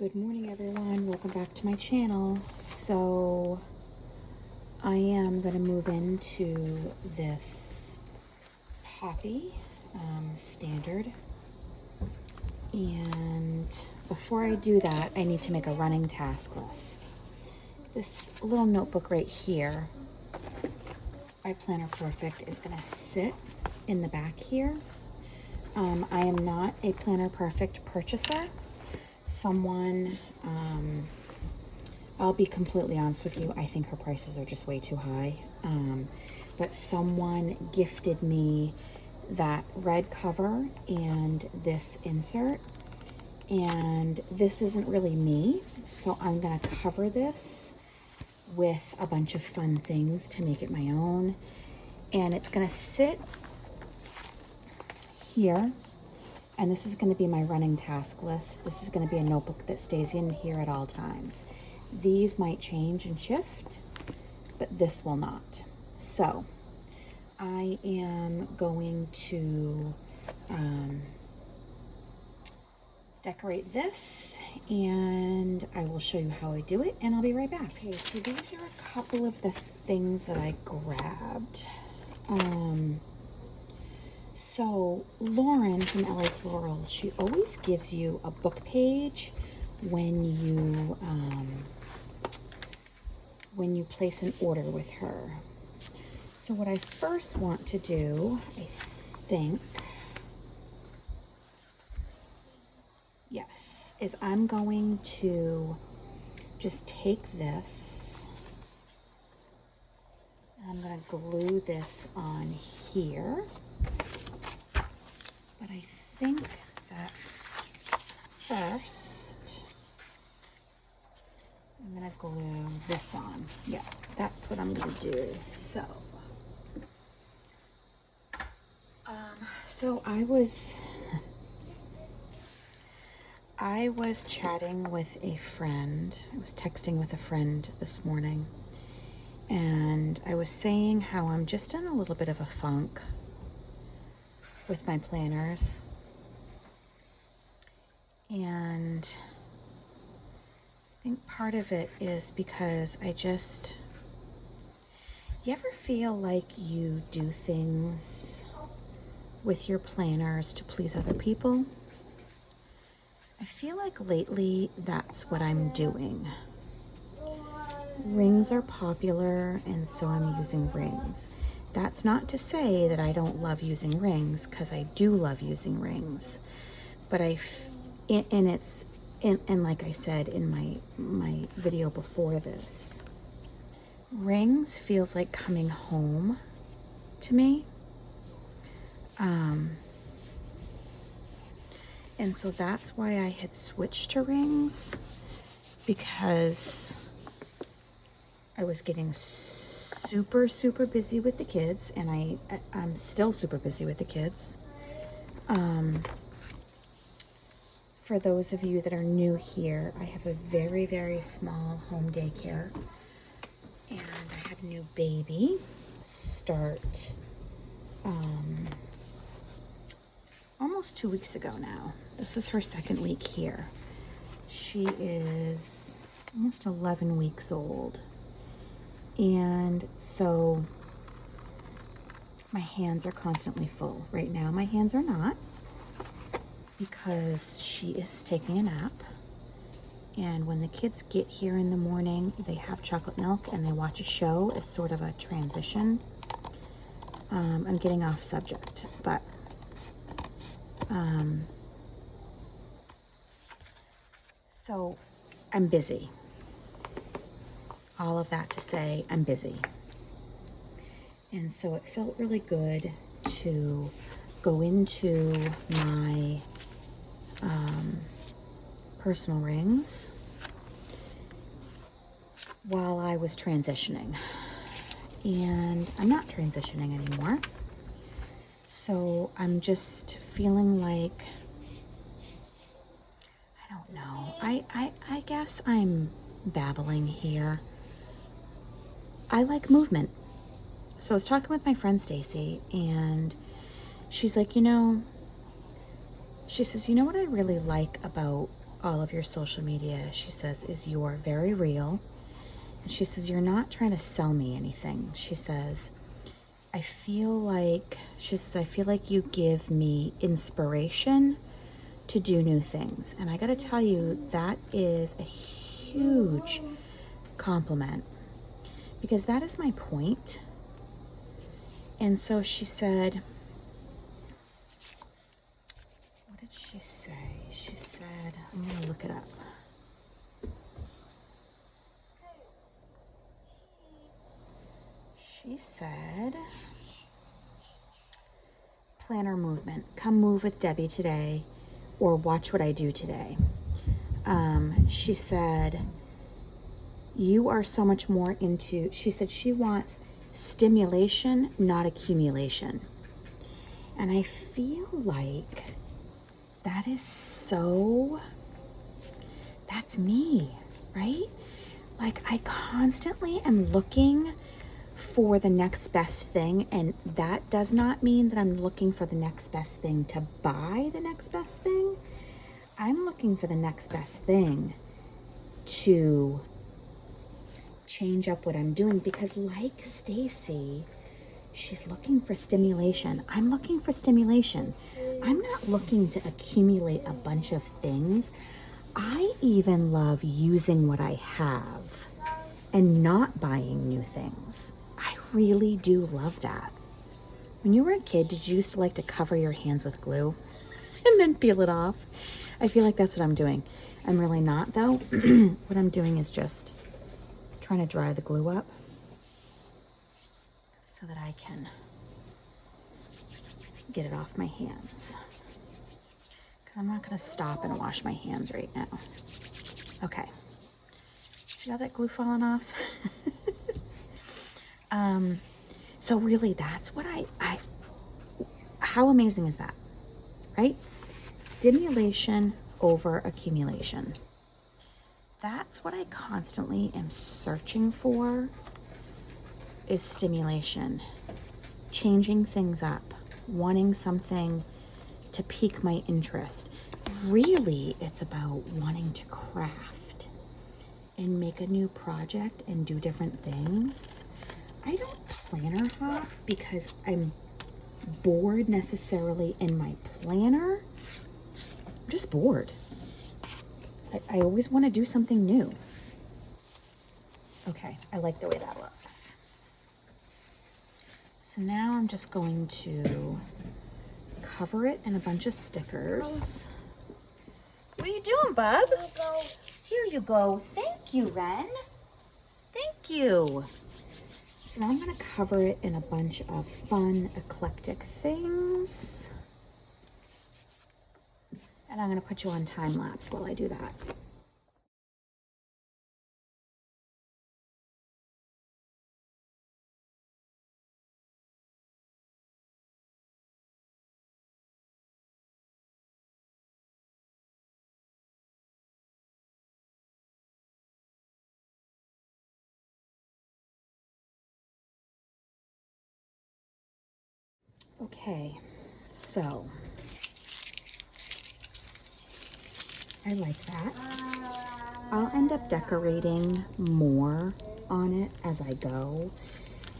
Good morning, everyone. Welcome back to my channel. So I am going to move into this poppy standard, and before I do that, I need to make a running task list. This little notebook right here by Planner Perfect is going to sit in the back here. I am not a Planner Perfect purchaser. Someone, I'll be completely honest with you, I think her prices are just way too high. But someone gifted me that red cover and this insert, and this isn't really me, so I'm gonna cover this with a bunch of fun things to make it my own, and it's gonna sit here. And this is going to be my running task list. This is going to be a notebook that stays in here at all times. These might change and shift, but this will not. So I am going to decorate this, and I will show you how I do it, and I'll be right back. Okay, so these are a couple of the things that I grabbed. So Lauren from LA Florals, she always gives you a book page when you place an order with her. So what I first want to do, I think, yes, is I'm going to just take this and I'm going to glue this on here. But I think that first, I'm gonna glue this on. Yeah, that's what I'm gonna do. So, I was chatting with a friend. I was texting with a friend this morning, and I was saying how I'm just in a little bit of a funk with my planners, and I think part of it is because you ever feel like you do things with your planners to please other people? I feel like lately that's what I'm doing. Rings are popular, and so I'm using rings. That's not to say that I don't love using rings, because I do love using rings. But and like I said in my video before this, rings feels like coming home to me. And so that's why I had switched to rings, because I was getting super busy with the kids, and I'm still super busy with the kids. For those of you that are new here, I have a very small home daycare, and I had a new baby start almost 2 weeks ago now. This is her second week here. She is almost 11 weeks old. And so my hands are constantly full. Right now my hands are not, because she is taking a nap. And when the kids get here in the morning, they have chocolate milk and they watch a show as sort of a transition. I'm getting off subject, but so I'm busy. All of that to say, I'm busy. And so it felt really good to go into my personal rings while I was transitioning. And I'm not transitioning anymore. So I'm just feeling like, I don't know, I guess I'm babbling here. I like movement. So I was talking with my friend Stacey, and she's like, she says, you know what I really like about all of your social media, she says, is you're very real. And she says, you're not trying to sell me anything. She says, I feel like you give me inspiration to do new things. And I got to tell you, that is a huge compliment, because that is my point. And so she said, what did she say? She said, I'm going to look it up. She said, planner movement. Come move with Debbie today, or watch what I do today. She said, you are so much more into, she said she wants stimulation, not accumulation. And I feel like that is so, that's me, right? Like, I constantly am looking for the next best thing, and that does not mean that I'm looking for the next best thing to buy the next best thing. I'm looking for the next best thing to change up what I'm doing, because like Stacey, she's looking for stimulation. I'm looking for stimulation. I'm not looking to accumulate a bunch of things. I even love using what I have and not buying new things. I really do love that. When you were a kid, did you used to like to cover your hands with glue and then peel it off? I feel like that's what I'm doing. I'm really not, though. What I'm doing is just trying to dry the glue up so that I can get it off my hands, because I'm not going to stop and wash my hands right now. Okay. See all that glue falling off? So really, that's what I how amazing is that, right? Stimulation over accumulation. That's what I constantly am searching for, is stimulation, changing things up, wanting something to pique my interest. Really, it's about wanting to craft and make a new project and do different things. I don't planner hop because I'm bored necessarily in my planner. I'm just bored. I always want to do something new. Okay, I like the way that looks. So now I'm just going to cover it in a bunch of stickers. What are you doing, bub? Here you go. Thank you, Ren. Thank you. So now I'm going to cover it in a bunch of fun, eclectic things. And I'm going to put you on time lapse while I do that. Okay, so I like that. I'll end up decorating more on it as I go.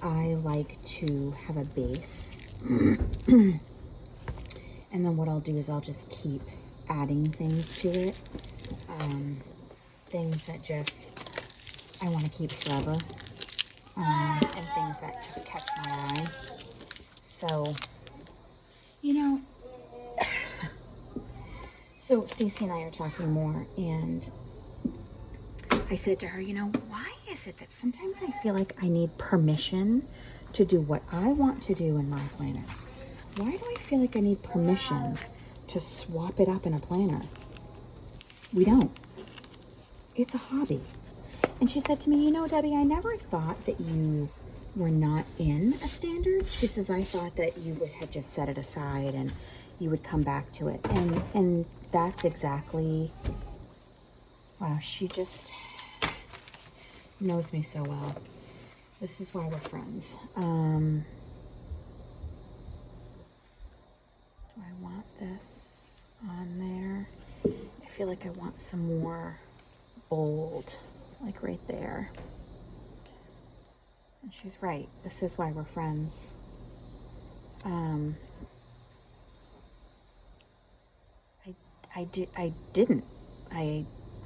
I like to have a base. And then what I'll do is I'll just keep adding things to it. Things that just I want to keep forever. And things that just catch my eye. So, you know, so Stacey and I are talking more, and I said to her, you know, why is it that sometimes I feel like I need permission to do what I want to do in my planners? Why do I feel like I need permission to swap it up in a planner? We don't. It's a hobby. And she said to me, you know, Debbie, I never thought that you were not in a standard. She says, I thought that you would have just set it aside and you would come back to it. And that's exactly, wow, she just knows me so well. This is why we're friends. Do I want this on there? feel like I want some more bold, like right there. And she's right. This is why we're friends.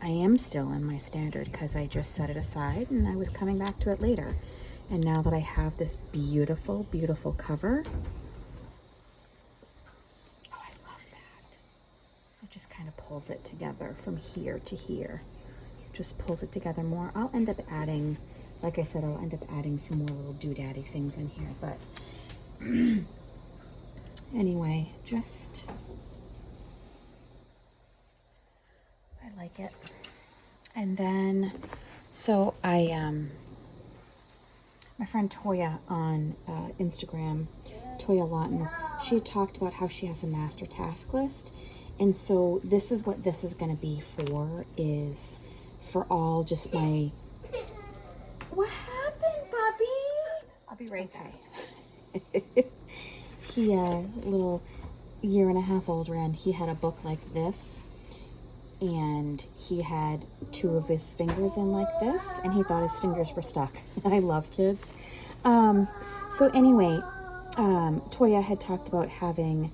I am still in my standard because I just set it aside and I was coming back to it later. And now that I have this beautiful, beautiful cover, oh, I love that. It just kind of pulls it together from here to here. Just pulls it together more. I'll end up adding, like I said, I'll end up adding some more little doodaddy things in here, but anyway, just, I like it. And then, so my friend Toya on Instagram, Toya Lawton, she talked about how she has a master task list. And so this is what this is going to be for, is for all just my, what happened, Bobby? I'll be right back. He, little 1.5-year-old Ren, he had a book like this. And he had 2 of his fingers in like this, and he thought his fingers were stuck. I love kids. So anyway, Toya had talked about having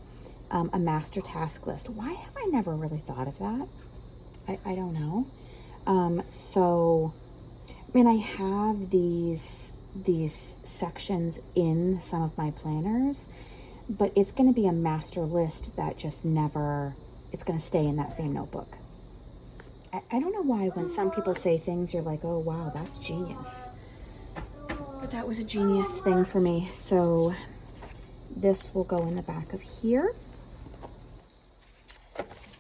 a master task list. Why have I never really thought of that? I don't know. So, I mean, I have these sections in some of my planners, but it's going to be a master list that just never, it's going to stay in that same notebook. I don't know why when some people say things, you're like, oh, wow, that's genius. But that was a genius thing for me. So this will go in the back of here.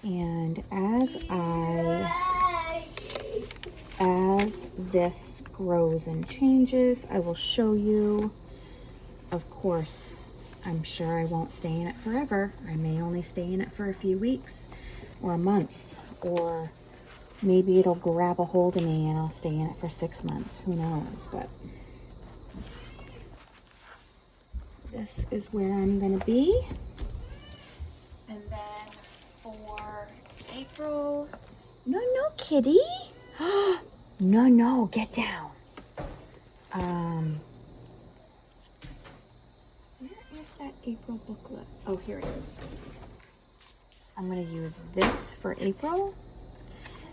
And as this grows and changes, I will show you. Of course, I'm sure I won't stay in it forever. I may only stay in it for a few weeks or a month, or maybe it'll grab a hold of me and I'll stay in it for 6 months. Who knows? But this is where I'm going to be. And then for April... No, kitty. No, get down. Where is that April booklet? Oh, here it is. I'm going to use this for April.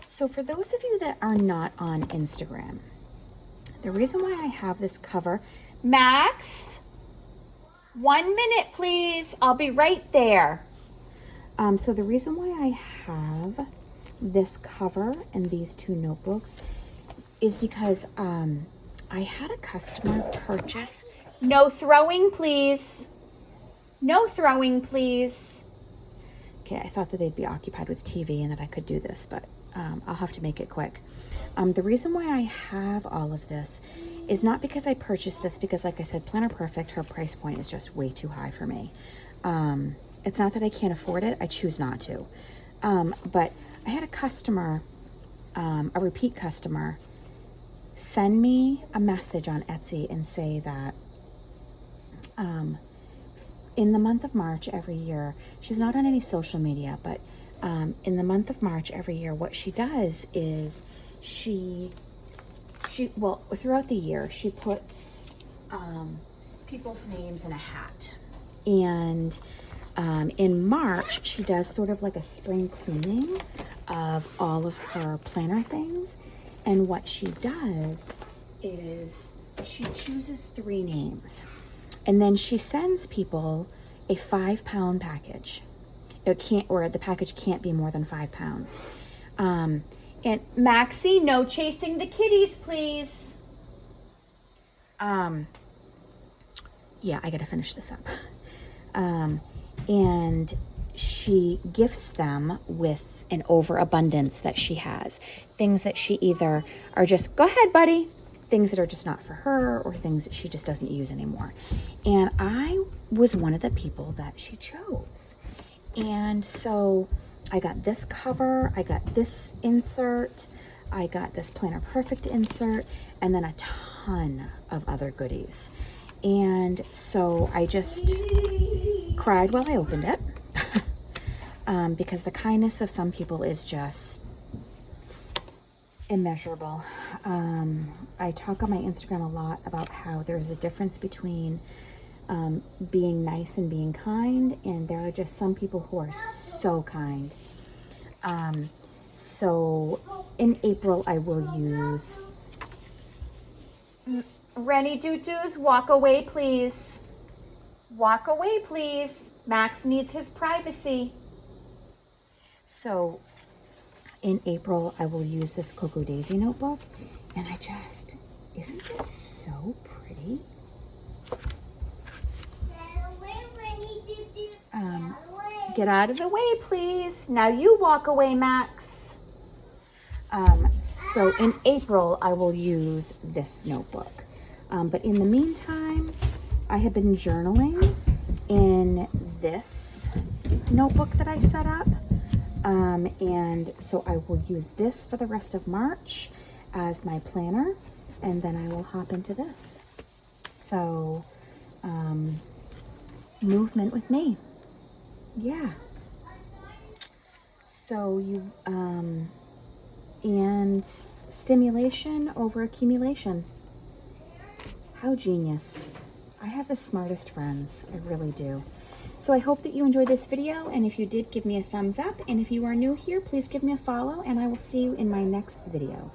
So for those of you that are not on Instagram, the reason why I have this cover, Max, 1 minute, please. I'll be right there. So the reason why I have this cover and these 2 notebooks is because I had a customer purchase. No throwing, please. No throwing, please. Okay, I thought that they'd be occupied with TV and that I could do this, but I'll have to make it quick. The reason why I have all of this is not because I purchased this, because like I said, Planner Perfect, her price point is just way too high for me. It's not that I can't afford it, I choose not to. But I had a customer, a repeat customer, send me a message on Etsy and say that in the month of March every year, she's not on any social media, but in the month of March every year, what she does is well, throughout the year, she puts people's names in a hat. And in March, she does sort of like a spring cleaning of all of her planner things. And what she does is she chooses 3 names. And then she sends people a 5-pound package. It can't, or the package can't be more than 5 pounds. And Maxie, no chasing the kitties, please. Yeah, I gotta finish this up. And she gifts them with an overabundance that she has. Things that she either are just, go ahead, buddy. Things that are just not for her, or things that she just doesn't use anymore. And I was one of the people that she chose. And so I got this cover, I got this insert, I got this Planner Perfect insert, and then a ton of other goodies. And so I just cried while I opened it. because the kindness of some people is just immeasurable. I talk on my Instagram a lot about how there's a difference between being nice and being kind, and there are just some people who are so kind. So in April, I will use Rennie Doo-Doos, walk away, please. Walk away, please. Max needs his privacy. So in April, I will use this Cocoa Daisy notebook, and isn't this so pretty? Get out of the way, please. Now you walk away, Max. So in April, I will use this notebook. But in the meantime, I have been journaling in this notebook that I set up. And so I will use this for the rest of March as my planner, and then I will hop into this. So, movement with me. Yeah. So and stimulation over accumulation. How genius. I have the smartest friends. I really do. So I hope that you enjoyed this video, and if you did, give me a thumbs up, and if you are new here, please give me a follow, and I will see you in my next video.